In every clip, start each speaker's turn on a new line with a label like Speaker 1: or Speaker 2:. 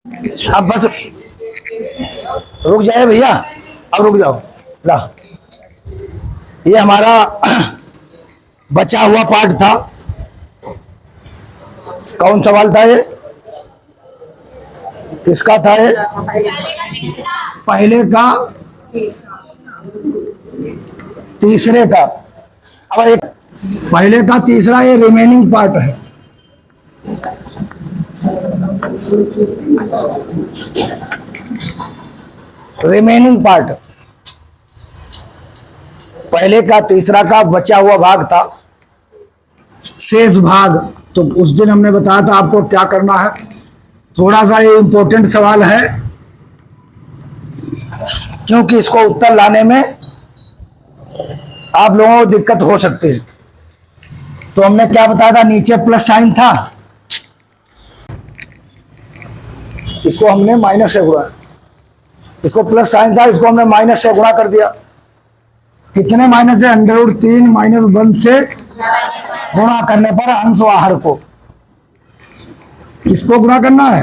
Speaker 1: अब बस रुक जाए भैया, अब रुक जाओ। ला, ये हमारा बचा हुआ पार्ट था। कौन सवाल था ये? किसका था ये? पहले का तीसरे का। अब एक पहले का तीसरा, ये रिमेनिंग पार्ट है। रिमेनिंग पार्ट, पहले का तीसरा का बचा हुआ भाग था, शेष भाग। तो उस दिन हमने बताया था आपको क्या करना है। थोड़ा सा ये इंपॉर्टेंट सवाल है, क्योंकि इसको उत्तर लाने में आप लोगों को दिक्कत हो सकती है। तो हमने क्या बताया था, नीचे प्लस साइन था, इसको हमने माइनस से गुणा, इसको प्लस साइन था, इसको हमने माइनस से गुणा कर दिया। कितने माइनस है? √3 - 1 से गुणा करने पर अंश व हर को, किसको गुणा करना है?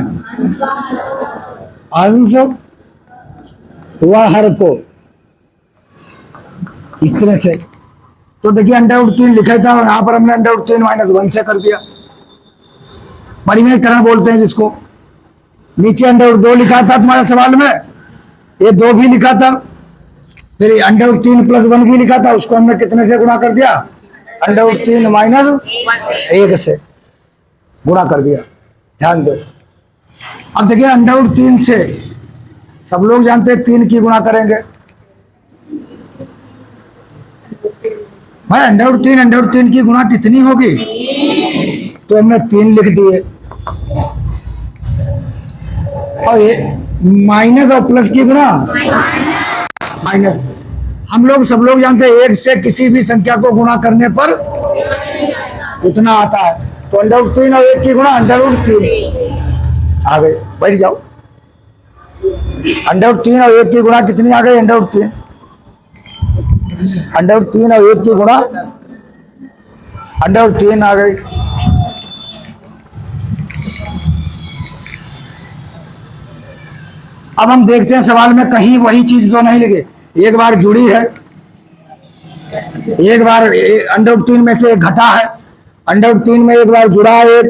Speaker 1: अंश व हर को, इस तरह से। तो देखिए √3 लिखा था, यहां पर हमने √3 - 1 से कर दिया। परिमेयकरण बोलते हैं जिसको। नीचे √2 लिखा था तुम्हारे सवाल में, ये 2 भी लिखा था, फिर √3 + 1 भी लिखा था, उसको हमने कितने से गुणा कर दिया? √3 - 1 से गुणा कर दिया। ध्यान दो। अब देखिए √3 से सब लोग जानते हैं 3 की गुणा करेंगे भाई। √3 की गुणा कितनी होगी? तो हमने 3 लिख दिए। और ये माइनस और प्लस की गुणा माइनस। हम लोग सब लोग जानते हैं 1 से किसी भी संख्या को गुणा करने पर उतना आता है। तो √3 और 1 की गुणा √3 आ गए। बैठ जाओ। √3 और 1 की गुणा कितनी आ गई? √3 और 1 की गुणा √3 आ गई। अब हम देखते हैं सवाल में कहीं वही चीज तो नहीं लिखे। एक बार जुड़ी है, एक बार √3 में से एक घटा है, √3 में एक बार जुड़ा है,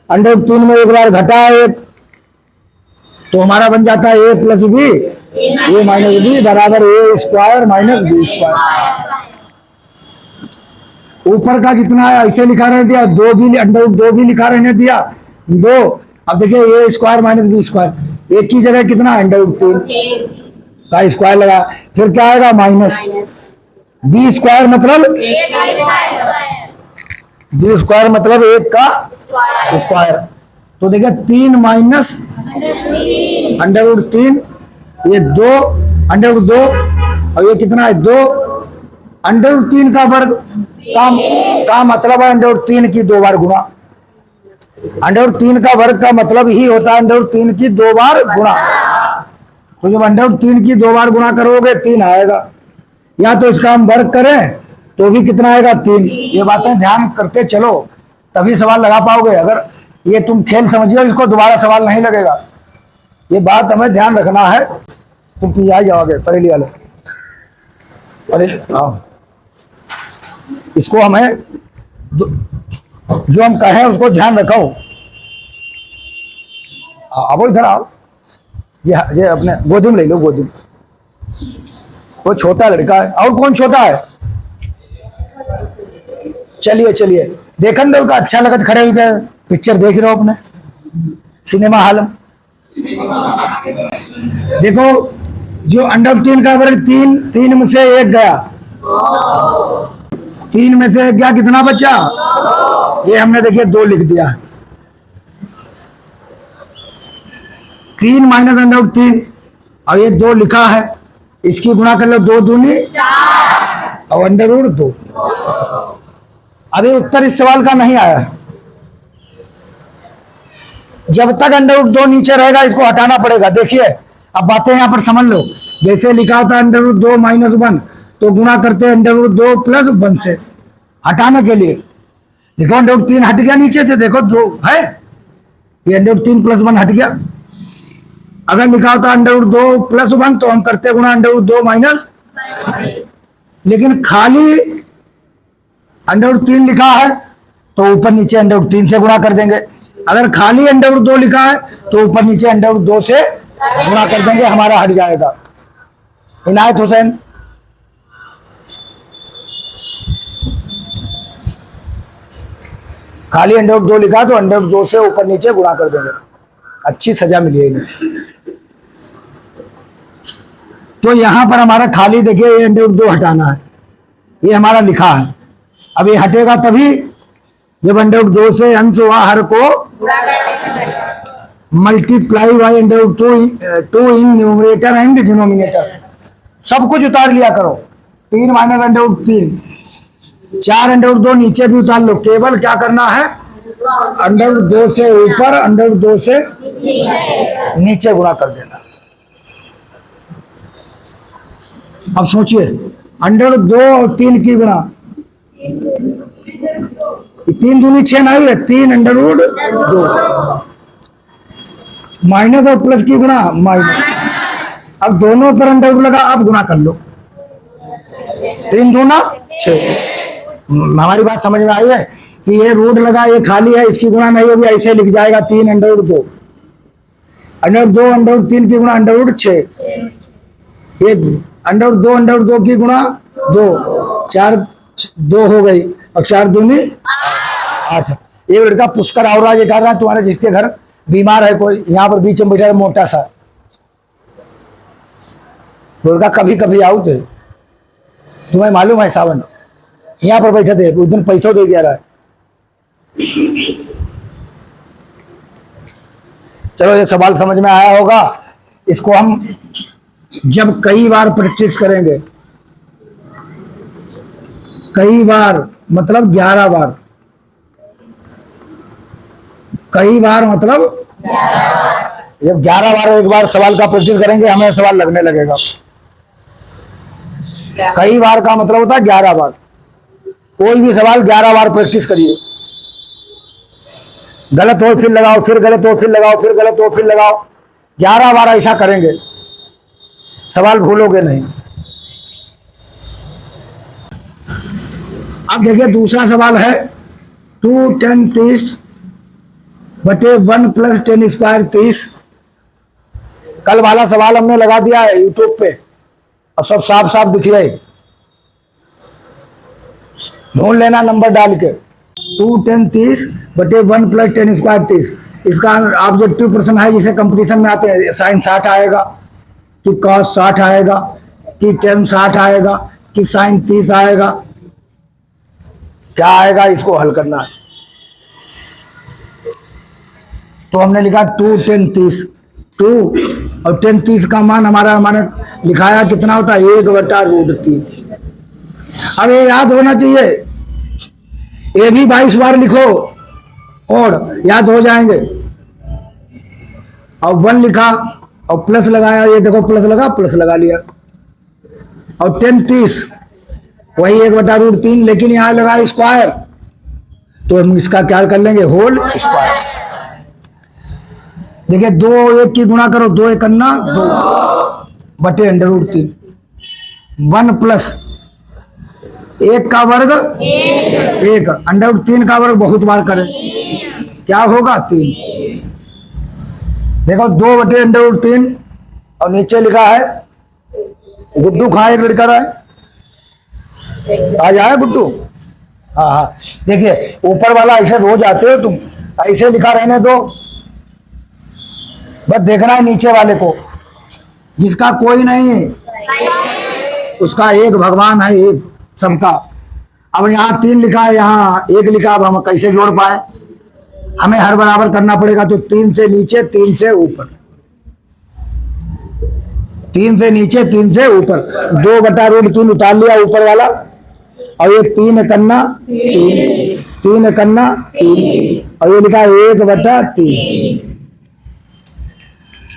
Speaker 1: √3 में एक बार घटा है, तो हमारा बन जाता है a + b, a - b बराबर a² - b²। ऊपर का जितना है ऐसे लिखा रहने दिया, 2 भी लिखा रहने दिया, 2। अब देखिए a² - b², एक की जगह कितना? √3 का स्क्वायर लगा, फिर क्या आएगा? माइनस b² मतलब b² मतलब 1 का स्क्वायर। तो देखिए 3 - √3, ये 2 √2, और ये कितना है? 2 √3 का वर्ग का मतलब है √3 की 2 बार गुणा। √3 का वर्ग का मतलब ही होता है √3 की 2 बार गुणा। तो जब √3 की 2 बार गुणा करोगे 3 आएगा, या तो इसका हम वर्ग करें तो भी कितना आएगा? 3। ये बातें ध्यान करते चलो, तभी सवाल लगा पाओगे। अगर ये तुम खेल समझिए, इसको दोबारा सवाल नहीं लगेगा। ये बात हमें ध्यान रखना है। तुम पी आ जाओगे परेली वाले, इसको हमें जो हम कहें उसको ध्यान रखो। अब इधर आओ, ये अपने गोदी में ले लो, गोदी में। वो छोटा लड़का है, और कौन छोटा है? चलिए चलिए, देखन दो का अच्छा लगत खड़े हो गए, पिक्चर देख रहे हो अपने सिनेमा हॉल में। देखो, जो √3 का वर्ग 3 में से 1 गया, 3 में से 1 गया, कितना बचा? ये हमने देखिए 2 लिख दिया। 3 - √3 और ये 2 लिखा है, इसकी गुणा कर लो, 2 दूनी 4 और √2। अभी उत्तर इस सवाल का नहीं आया। जब तक √2 नीचे रहेगा इसको हटाना पड़ेगा। देखिए अब बातें यहां पर समझ लो। जैसे लिखा था √2 - 1, तो गुणा करते हैं √2 + 1 से, हटाने के लिए। देखो √3 हट गया नीचे से, देखो 2 है, ये √3 + 1 हट गया। अगर लिखा होता √2 + 1 तो हम करते गुणा √2 माइनस, लेकिन खाली √3 लिखा है तो ऊपर नीचे √3 से गुणा कर देंगे। अगर खाली √2 लिखा है तो ऊपर नीचे √2 से गुणा कर देंगे, हमारा हट जाएगा। इनायत हुसैन, खाली √2 लिखा तो √2 से ऊपर नीचे गुणा कर देंगे, अच्छी सजा मिलेगी। तो यहां पर हमारा खाली देखिए ये √2 हटाना है, ये हमारा लिखा है। अब ये हटेगा तभी जब √2 से अंश हुआ हर को multiply by √2 in numerator and denominator. सब कुछ उतार लिया करो, 3 माइनस √3, 4 √2 नीचे भी उतार लो। केवल क्या करना है, √2 से ऊपर √2 से नीचे गुणा कर देना। अब सोचिए √2 और 3 की गुणा, 3 दूनी 6 नहीं है, 3 √2 माइनस और प्लस की गुणा माइनस। अब दोनों पर √ लगा, आप गुणा कर लो, 3 दूना 6। हमारी बात समझ में आई है कि ये रूट लगा, ये खाली है, इसकी गुणा नहीं होगी, ऐसे लिख जाएगा 3 √2, √2 की गुणा √6, ये √2 की गुणा 2, 4 2 हो गई और 4 दूनी 8। एक लड़का पुष्कर और ये कर रहा है तुम्हारे, जिसके घर बीमार है कोई, यहाँ पर बीच में बैठा है मोटा सा लड़का, कभी कभी आओ थे, तुम्हें मालूम है सावन, यहाँ पर बैठे थे, उस दिन पैसा दे दिया रहा है। चलो ये सवाल समझ में आया होगा। इसको हम जब कई बार प्रैक्टिस करेंगे, कई बार मतलब 11 बार, कई बार मतलब जब 11 बार एक बार सवाल का प्रैक्टिस करेंगे हमें सवाल लगने लगेगा। कई बार का मतलब होता है 11 बार। कोई भी सवाल 11 बार प्रैक्टिस करिए, गलत हो फिर लगाओ, फिर गलत हो फिर लगाओ, फिर गलत हो फिर लगाओ, 11 बार ऐसा करेंगे, सवाल भूलोगे नहीं। अब देखिए दूसरा सवाल है 2 10 30 बटे 1 + 10 स्क्वायर 30। कल वाला सवाल हमने लगा दिया है यूट्यूब पे और सब साफ साफ दिख रहे, ढूंढ लेना नंबर डाल के। 2 10 30 बटे 1 + 10 स्क्वायर 30। इसका ऑब्जेक्टिव प्रश्न है, जिसे कंपटीशन में आते हैं, साइन 60 आएगा कि कॉस 60 आएगा कि टेन 60 आएगा कि साइन 30 आएगा, क्या आएगा, इसको हल करना है। तो हमने लिखा 2 10 30, 2 और 10 30 का मान हमारा लिखाया कितना होता है, 1/√3। अब ये याद होना चाहिए, ये भी 22 बार लिखो और याद हो जाएंगे। और 1 लिखा और प्लस लगाया, ये देखो प्लस लगा, प्लस लगा लिया। और 10 30 वही 1/√3, लेकिन यहां लगा स्क्वायर, तो हम इसका क्या कर लेंगे, होल स्क्वायर। देखिए 2 1 की गुणा करो, 2 1 2 बटे √3, 1 प्लस 1 का वर्ग 1, √3 का वर्ग बहुत बार करें, क्या होगा 3। देखो 2 बटे √3 और नीचे लिखा है गुड्डू खाए लड़का रहा है, आ जाए गुड्डू। हाँ हाँ, देखिए ऊपर वाला ऐसे रोज आते हो तुम, ऐसे लिखा रहने दो, बस देखना है नीचे वाले को, जिसका कोई नहीं है उसका एक भगवान है, एक सबका। अब यहाँ 3 लिखा है, यहाँ 1 लिखा, अब हम कैसे जोड़ पाए, हमें हर बराबर करना पड़ेगा। तो 3 से नीचे 3 से ऊपर, 3 से नीचे 3 से ऊपर, 2/√3 उतार लिया ऊपर वाला, और ये 3 एकन्ना 3, 3 एकन्ना 3, और ये लिखा है 1/3,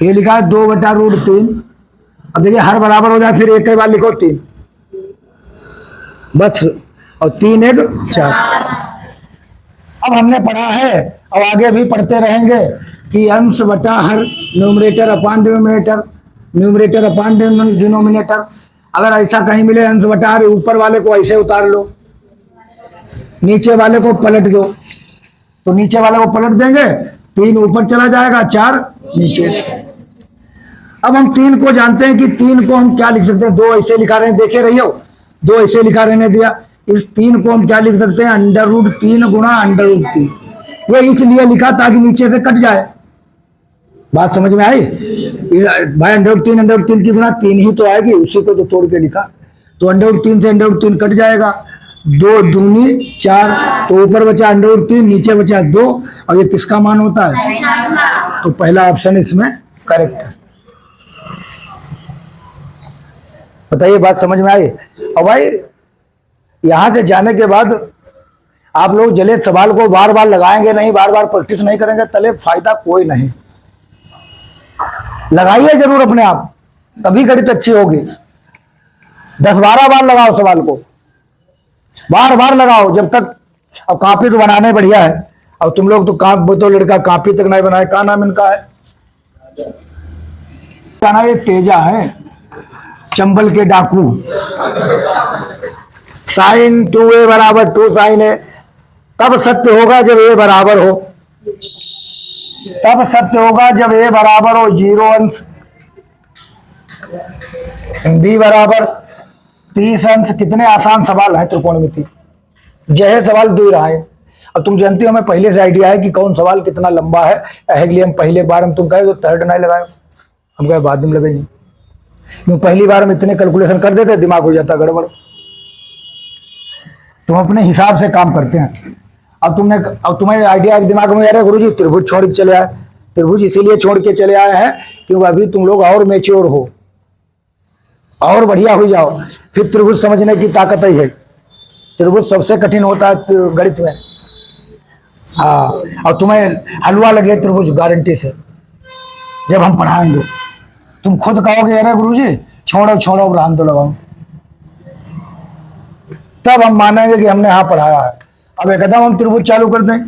Speaker 1: ये लिखा है 2/√3। अब देखिए हर बराबर हो जाए फिर एक ही बार लिखो 3 बस, और 3 1 4। अब हमने पढ़ा है और आगे भी पढ़ते रहेंगे कि अंश बटा हर न्यूमरेटर अपान डिनोमिनेटर, न्यूमरेटर अपान डिनोमिनेटर। अगर ऐसा कहीं मिले अंश बटा हर, ऊपर वाले को ऐसे उतार लो, नीचे वाले को पलट दो। तो नीचे वाले को पलट देंगे, 3 ऊपर चला जाएगा, 4 नीचे। अब हम 3 को जानते हैं कि 3 को हम क्या लिख सकते हैं, 2 ऐसे लिखा रहे हैं, देखे रहियो 2 ऐसे लिखा रहने दिया। इस 3 को हम क्या लिख सकते हैं, √3 गुणा √3। ये इसलिए लिखा ताकि नीचे से कट जाए। बात समझ में आई भाई? √3 की गुणा 3 ही तो आएगी, उसी को तो तोड़ के लिखा। तो √3 से √3 कट जाएगा, 2 दूनी 4, तो ऊपर बचा √3, नीचे बचा 2। और ये किसका मान होता है? तो पहला ऑप्शन इसमें करेक्ट है। बताइए, बात समझ में आई? और भाई यहां से जाने के बाद आप लोग जले सवाल को बार बार लगाएंगे नहीं, बार बार प्रैक्टिस नहीं करेंगे, तले फायदा कोई नहीं। लगाइए जरूर अपने आप, तभी गणित अच्छी होगी। 10-12 बार लगाओ सवाल को, बार बार लगाओ जब तक। अब कॉपी तो बनाने बढ़िया है, और तुम लोग तो लड़का कॉपी तक नहीं बनाए। क्या नाम इनका है? क्या नाम? ये तेजा है, चंबल के डाकू। sin 2a बराबर 2 sin a तब सत्य होगा जब a बराबर हो, तब सत्य होगा जब a बराबर हो 0 अंश, b बराबर 30 अंश। कितने आसान सवाल है त्रिकोणमिति, यह सवाल दे रहा है। अब तुम जानती हो हमें पहले से आइडिया है कि कौन सवाल कितना लंबा है, इसलिए हम पहले बार हम तुम कहे तो थर्ड नहीं लगाए, हम कहे बाद में लगाइए। क्यों? पहली बार हम इतने कैलकुलेशन कर देते, दिमाग हो जाता गड़बड़। तुम अपने हिसाब से काम करते हैं। अब तुम्हें आइडिया दिमाग में आ रहा है, गुरुजी त्रिभुज छोड़ के चले आए। त्रिभुज इसीलिए छोड़ के चले आए हैं क्योंकि अभी तुम लोग और मैच्योर हो, और बढ़िया हो जाओ, फिर त्रिभुज समझने की ताकत ही है। त्रिभुज सबसे कठिन होता है गणित में। हाँ, और तुम्हें हलवा लगे त्रिभुज गारंटी से, जब हम पढ़ाएंगे तुम खुद कहोगे अरे गुरुजी छोड़ो छोड़ो रहने दो, लगाओ, तब हम मानेंगे कि हमने यहाँ पढ़ाया है। अब एकदम हम त्रिभुज चालू कर दें।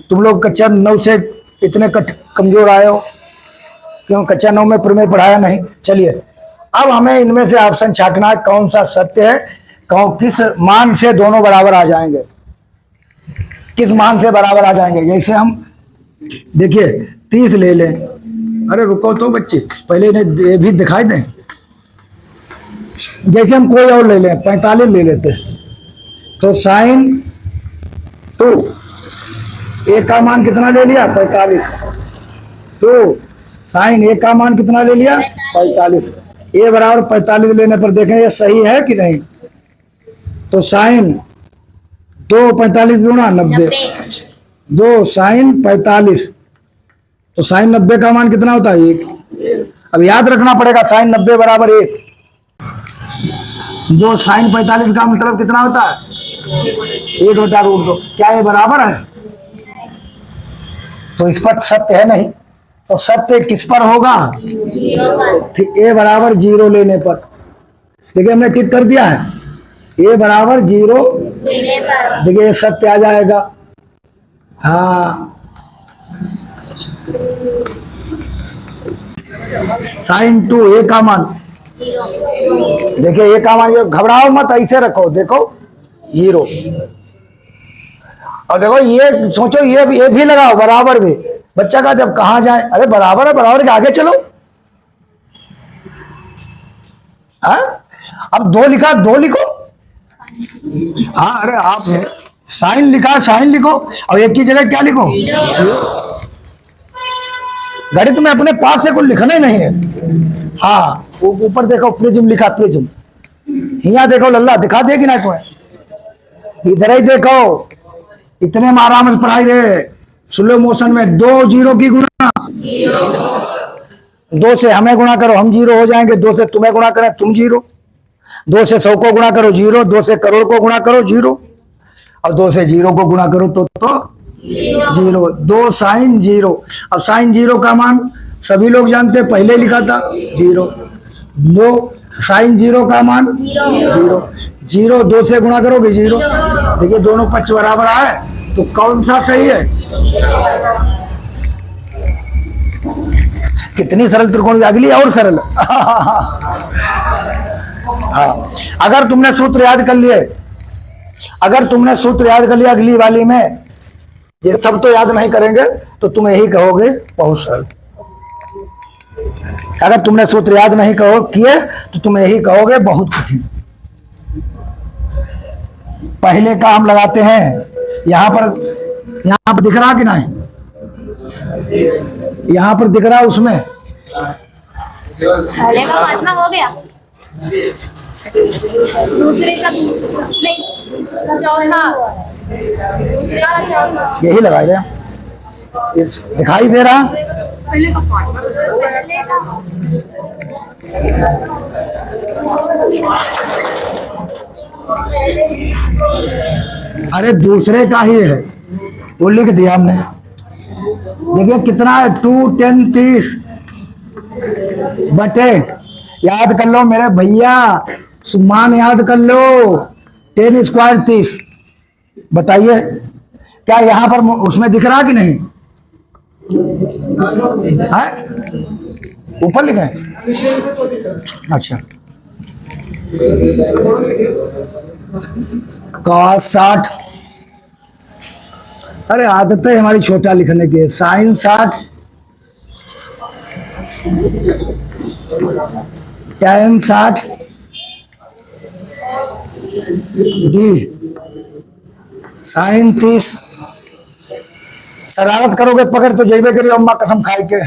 Speaker 1: तुम लोग कक्षा 9 से इतने कमजोर आए हो, क्यों? कक्षा 9 में प्रमेय पढ़ाया नहीं। चलिए अब हमें इनमें से ऑप्शन छांटना है, कौन सा सत्य है, किस मान से दोनों बराबर आ जाएंगे, किस मान से बराबर आ जाएंगे। जैसे हम देखिए 30 ले लें। अरे रुको तो बच्चे, पहले इन्हें भी दिखाई दें। जैसे हम कोई और ले लें, 45 ले लेते हैं, तो sin 2 a का मान कितना ले लिया? 45। तो sin a का मान कितना ले लिया? 45। a बराबर 45 लेने पर देखें ये सही है कि नहीं। तो sin 2 45 गुणा 90, 2 sin 45, तो sin 90 का मान कितना होता है? 1। अब याद रखना पड़ेगा sin 90 बराबर 1। 2 sin 45 का मतलब कितना होता है? 1/√2। क्या ये बराबर है? तो इस पर सत्य है नहीं, तो सत्य किस पर होगा? a बराबर 0 लेने पर। देखिए हमने टिक कर दिया है, a बराबर 0 देखिए ये सत्य आ जाएगा। हाँ, sin 2 a का मान, देखिए a का मान, घबराओ मत, ऐसे रखो, देखो 0। और देखो ये सोचो ये भी लगाओ बराबर भी। बच्चा का जब कहां जाए, अरे बराबर है, बराबर के आगे चलो। हाँ, अब 2 लिखा, 2 लिखो। हाँ, अरे आप साइन लिखा, साइन लिखो, और एक की जगह क्या लिखो? गणित में अपने पास से कुछ लिखना ही नहीं है। हाँ, ऊपर देखो प्रिज्म लिखा, प्रिज्म। यहाँ देखो लल्ला, दिखा देगी ना तुम्हें, इधर ही देखो, इतने में आराम से पढ़ाई रहे, स्लो मोशन में। 2 0 की गुणा, 2 से हमें गुणा करो, हम 0 हो जाएंगे। 2 से तुम्हें गुणा करें, तुम 0। 2 से 100 को गुणा करो, 0। 2 से करोड़ को गुणा करो, 0। और 2 से 0 को गुणा करो तो 0। 2 sin 0। अब sin 0 का मान सभी लोग जानते हैं, पहले लिखा था 0। 2 sin 0 का मान 0। 0 2 से गुणा करोगे 0। देखिए दोनों पक्ष बराबर आए, तो कौन सा सही है? कितनी सरल त्रिकोण, अगली और सरल। हाँ, अगर तुमने सूत्र याद कर लिए, अगर तुमने सूत्र याद कर लिया अगली वाली में, ये सब तो याद नहीं करेंगे तो तुम यही कहोगे बहुत सरल। अगर तुमने सूत्र याद नहीं कहो किए तो तुम यही कहोगे बहुत कठिन। पहले का हम लगाते हैं, यहां पर दिख रहा कि नहीं, यहां पर दिख रहा, उसमें
Speaker 2: पहले का 5वां हो गया, दूसरे का नहीं, चौथा, दूसरे का चौथा,
Speaker 1: यही लगाए रहे, दिखाई दे रहा।
Speaker 2: पहले का 5वां, पहले का
Speaker 1: अरे दूसरे का ही है, वो लिख दिया हमने। देखिए कितना है, 2 10 30 बटे, याद कर लो मेरे भैया, मान याद कर लो, 10 स्क्वायर 30। बताइए क्या यहां पर उसमें दिख रहा कि नहीं है? ऊपर लिखा है, अच्छा। cos 60, अरे आदत है हमारी छोटा लिखने की, sin 60, tan 60, d sin 30। शरारत करोगे पकड़ तो जेबे करिए अम्मा कसम खाई के।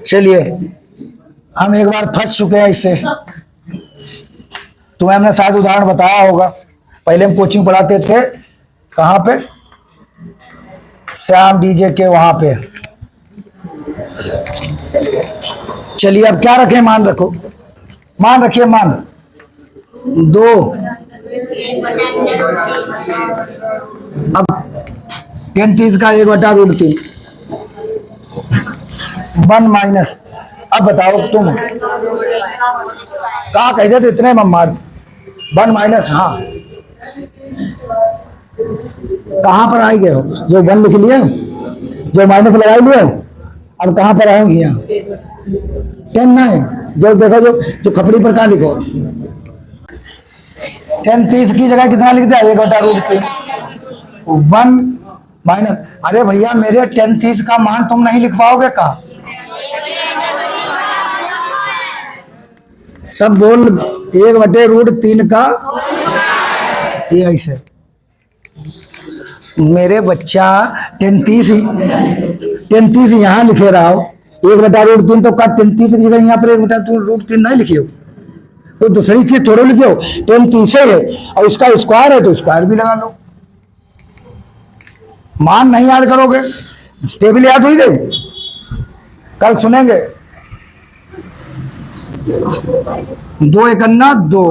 Speaker 1: चलिए हम एक बार फंस चुके हैं इससे, तुम्हें हमने शायद उदाहरण बताया होगा। पहले हम कोचिंग पढ़ाते थे, कहाँ पे, श्याम डीजे के वहां पे। चलिए अब क्या रखें, मान रखो, मान रखिए, मान 2, अब 33 का 1/√3, 1 माइनस। अब बताओ तुम कहा कहते थे इतने में मार, 1 माइनस, हाँ कहां पर आई गए हो, जो 1 लिख लिए, जो माइनस लगा लिए, अब कहां पर आऊंगी, यहाँ 10 ना है, जो देखो जो खपड़ी पर कहा लिखो, 10 30 की जगह कितना लिख दिया, 1/√3, 1 माइनस। अरे भैया मेरे 10 30 का मान तुम नहीं लिख पाओगे का, सब बोल, 1/√3 का, ये ऐसे। मेरे बच्चा 10 30 यहाँ लिखे रहा हो, 1/√3 तो का 33 की जगह यहाँ पर 1/√3 नहीं लिखे हो, तो दूसरी चीज छोड़ो लिखे हो, 10 30 है और इसका स्क्वायर है तो स्क्वायर भी लगा लो। मान नहीं याद करोगे, टेबल याद हुई गई, कल सुनेंगे, 2 1 2,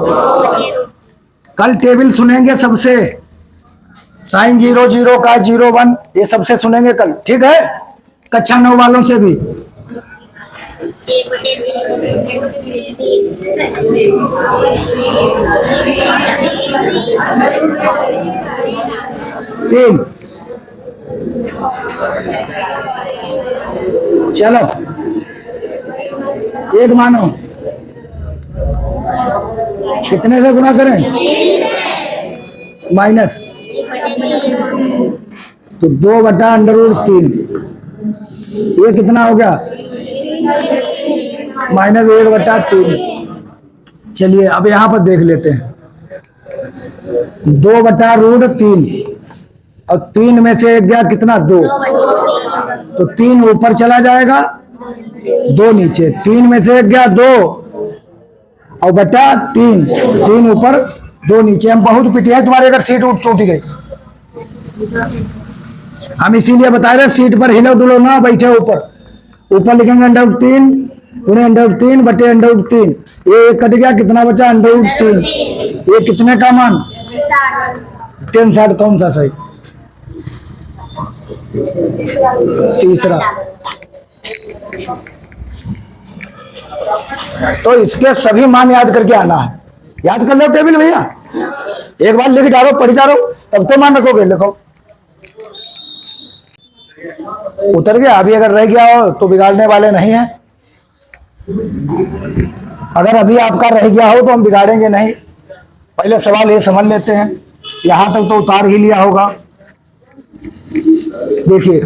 Speaker 1: कल टेबल सुनेंगे सबसे, साइन 0 0 का 0 1, ये सबसे सुनेंगे कल, ठीक है, कक्षा 9 वालों से भी। तीन, चलो एक मानो, कितने से गुणा करें, माइनस, तो 2/√3, ये कितना हो गया, -1/3। चलिए अब यहां पर देख लेते हैं, 2/√3 और 3 में से एक गया कितना, 2, तो 3 ऊपर चला जाएगा, 2 नीचे, 3 में से एक गया 2 और बटा 3, 3 ऊपर 2 नीचे। हम बहुत पिटे हैं तुम्हारे, अगर सीट टूट गई, हम इसीलिए बता रहे सीट पर हिलो डुलो ना बैठे, ऊपर लिखेंगे √3 गुणे √3 बटे √3, ये एक कट गया, कितना बचा, √3, ये कितने का मान, 10 60, कौन सा सही, तीसरा। तो इसके सभी मान याद करके आना है, याद कर लो टेबल भैया, एक बार लिख डालो, पढ़ डालो, तब तो मान रखोगे, लिखो। उतर गया। अभी अगर रह गया हो तो बिगाड़ने वाले नहीं हैं। अगर अभी आपका रह गया हो तो हम बिगाड़ेंगे नहीं। पहले सवाल ये समझ लेते हैं। यहां तक तो उतार ही लिया होगा। देखिए,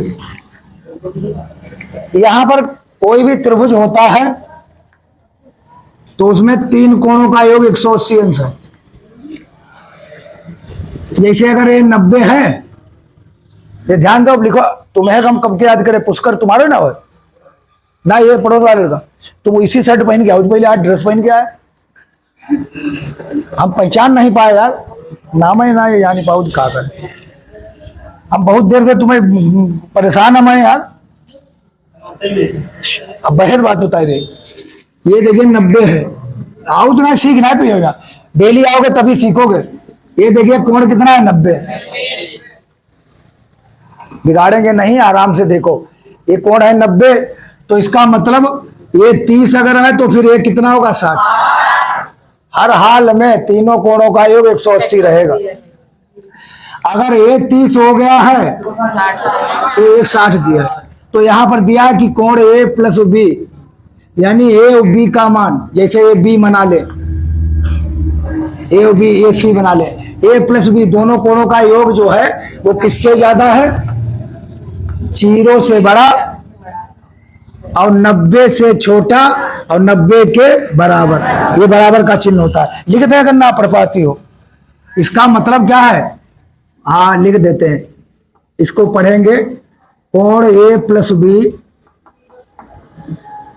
Speaker 1: यहां पर कोई भी त्रिभुज होता है तो उसमें तीन कोणों का योग 180 अंश है। जैसे अगर ये 90 है, ये ध्यान दो, अब लिखो। तुम्हें हम कब के याद करें, पुष्कर तुम्हारे ना हो ना, ये पड़ोस वाले का। तुम इसी शर्ट पहन के आओ, पहले आज ड्रेस पहन के आए। हम पहचान नहीं पाए यार, नाम है ना ये जान नहीं पाओ कहा कर। हम बहुत देर से तुम्हें परेशान हम हैं यार। अब बेहद बात होता है रे। ये देखिए 90 है। आओ तो ना, सीखना है पिएगा। डेली आओगे तभी सीखोगे। ये देखिए कोण कितना है, 90। बिगाड़ेंगे नहीं, आराम से देखो। ये कोण है 90, तो इसका मतलब ये 30 अगर है तो फिर ये कितना होगा, 60। हर हाल में तीनों कोणों का योग 180 रहेगा। अगर ये 30 हो गया है तो ये 60 दिया है। तो यहां पर दिया है कि कोण ए प्लस बी, यानी ए और बी का मान, जैसे ए बी बना ले, ए और बी, ए सी बना ले, ए प्लस बी दोनों कोणों का योग जो है वो किससे ज्यादा है, 0 से बड़ा और 90 से छोटा और 90 के बराबर। ये बराबर का चिन्ह होता है। लिख दे अगर ना पढ़ पाती हो। इसका मतलब क्या है, हाँ लिख देते हैं, इसको पढ़ेंगे। कोण ए प्लस बी,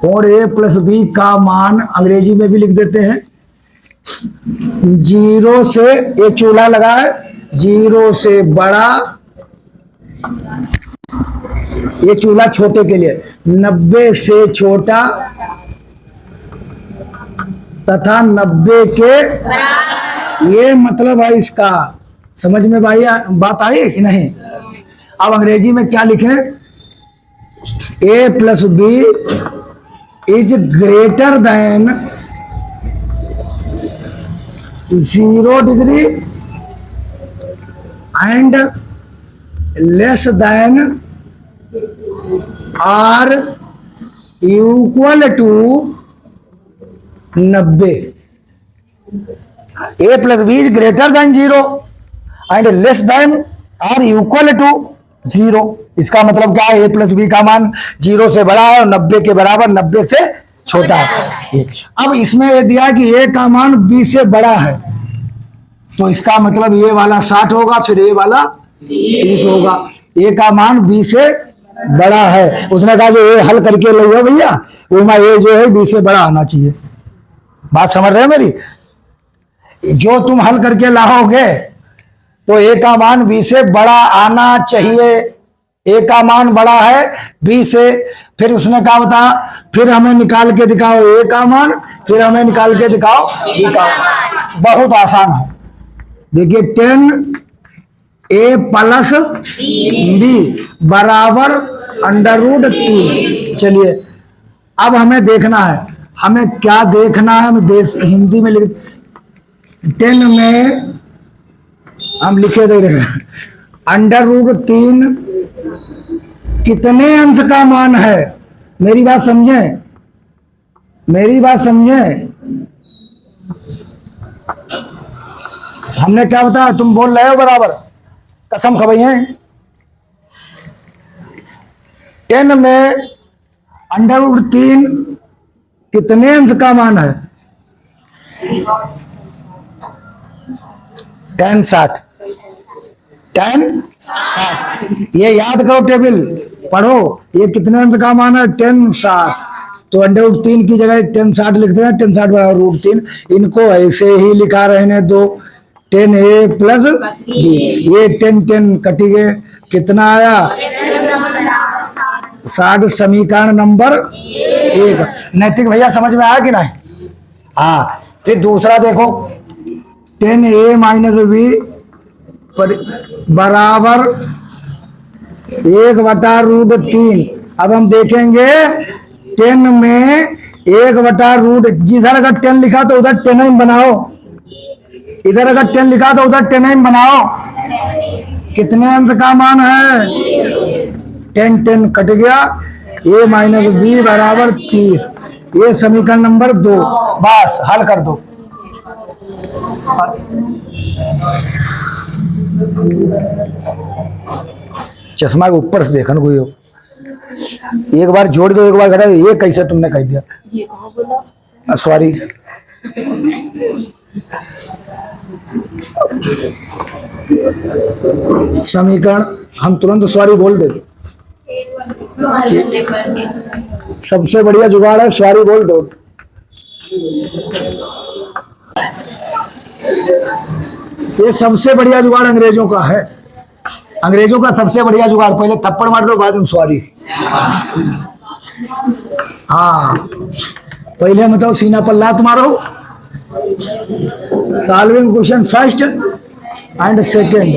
Speaker 1: कोण ए प्लस बी का मान अंग्रेजी में भी लिख देते हैं 0 से, एक चूल्हा लगा है, 0 से बड़ा, ये चूल्हा छोटे के लिए, 90 से छोटा तथा 90 के, ये मतलब है इसका। समझ में भाई बात आई है कि नहीं। अब अंग्रेजी में क्या लिखें, a plus b is greater than 0 degree and less than or equal to 90। A plus b is greater than 0 and less than or equal to 0। इसका मतलब क्या है, ए प्लस बी का मान 0 से बड़ा है और 90 के बराबर, 90 से छोटा है। अब इसमें यह दिया कि ए का मान बी से बड़ा है, तो इसका मतलब ये वाला 60 होगा, फिर ये वाला 30 होगा। ए का मान बी से बड़ा है। उसने कहा कि ये हल करके ले जाओ भैया, वो में ए जो है बी से बड़ा आना चाहिए। बात समझ रहे हो मेरी। जो तुम हल करके लाओगे तो ए का मान बी से बड़ा आना चाहिए। ए का मान बड़ा है बी से, फिर उसने कहा बता, फिर हमें निकाल के दिखाओ ए का मान, फिर हमें निकाल के दिखाओ बी का मान। बहुत आसान है। देखिए 10 ए प्लस बी बराबर √3। चलिए अब हमें देखना है, हमें क्या देखना है, हमें हिंदी में लिख, 10 में हम लिखे दे रहे हैं √3 कितने अंश का मान है। मेरी बात समझे, मेरी बात समझे। हमने क्या बताया, तुम बोल रहे हो बराबर, कसम खबई है। 10 में √3 कितने अंश का मान है, 10 60। 10 60 ये याद करो, टेबल पढ़ो। ये कितने अंश का मान है, 10 60। तो √3 की जगह 10 60 लिखते हैं, 10 60 बराबर √3। इनको ऐसे ही लिखा रहने दो, 10 ए प्लस बी। ये 10 10 कटी गए, कितना आया 60। समीकरण नंबर 1। नैतिक भैया समझ में आया कि नहीं। हाँ, फिर दूसरा देखो, 10 ए माइनस बी बराबर 1/√3। अब हम देखेंगे 10 में 1/√, जिधर अगर 10 लिखा तो उधर 10 बनाओ, इधर अगर 10 लिखा तो उधर 10 बनाओ। कितने अंश का मान है, 10 10 कट गया, a माइनस बी बराबर 30। ये समीकरण नंबर 2। बस हल कर दो। चश्मा के ऊपर से देखन कोई हो। एक बार जोड़ दो, एक बार घटा दो। ये कैसे तुमने कह दिया?
Speaker 2: ये कहाँ बोला?
Speaker 1: सॉरी। समीकरण हम तुरंत सॉरी बोल देते। सबसे बढ़िया जुगाड़ है, सॉरी बोल दो। ये सबसे बढ़िया जुगाड़ अंग्रेजों का है। अंग्रेजों का सबसे बढ़िया जुगाड़, पहले थप्पड़ मार दो, बाद में सॉरी। हाँ, पहले बताओ, सीना पर लात मारो। Solving question first and second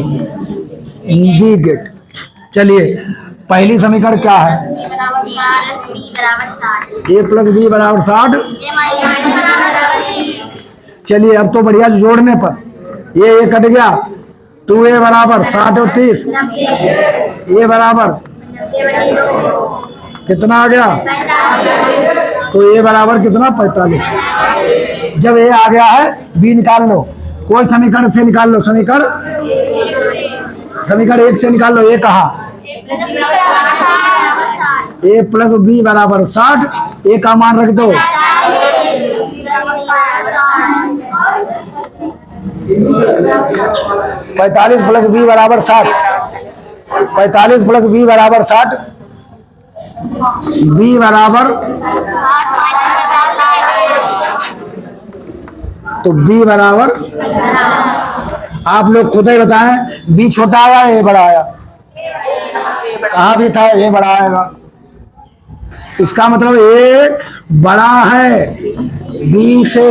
Speaker 1: बी गेट। चलिए, पहली समीकरण क्या है? a प्लस बी बराबर 60। चलिए, अब तो बढ़िया जोड़ने पर ये कट गया, 2a बराबर 60 और 30, a बराबर कितना आ गया? तो a बराबर कितना? 45। जब a आ गया है, b निकाल लो। कोई समीकरण से निकाल लो। समीकरण 1 से निकाल लो। a कहा? a प्लस बी बराबर 60। a का मान रख दो। 45 प्लस बी बराबर 60। 45 प्लस बी बराबर 60। बी बराबर, तो बी बराबर, आप लोग खुद ही बताएं, बी छोटा आया ए बड़ा आया? कहा भी था ए बड़ा आएगा। इसका मतलब ए बड़ा है बी से।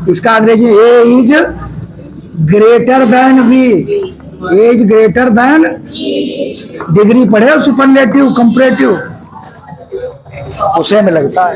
Speaker 1: इसका अंग्रेजी a is greater than b. A is greater than, degree पढ़े सुपरलेटिव कंपैरेटिव, उसे में लगता है।